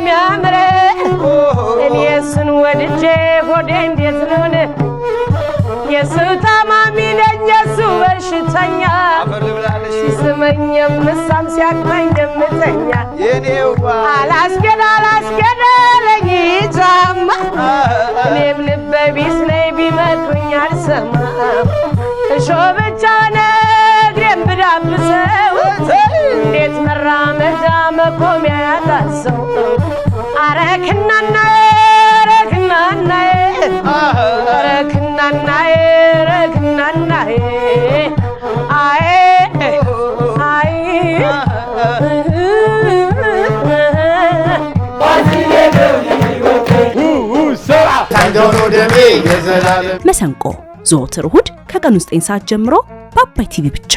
የሚያምረው እኔስን ወድጄ ሆዴ እንዴት ነው የሰው ታማሚ ነኝ የሱ በሽተኛ ሲስመኝ የምሳም ሲያቅመኝ የምተኛ አላስገዳለኝ ጫማ እኔም ልበ ቢስ ነኝ ቢመክሩኝ አልሰማም እሾህ ብቻ ነግሬም ብዳብሰው እንዴት መራመጃ መቆሚያ ያጣሰው አረክናናዬ አይ መሰንቆ ዘወትር እሁድ ከቀኑ 9 ሰዓት ጀምሮ በአባይ ቲቪ ብቻ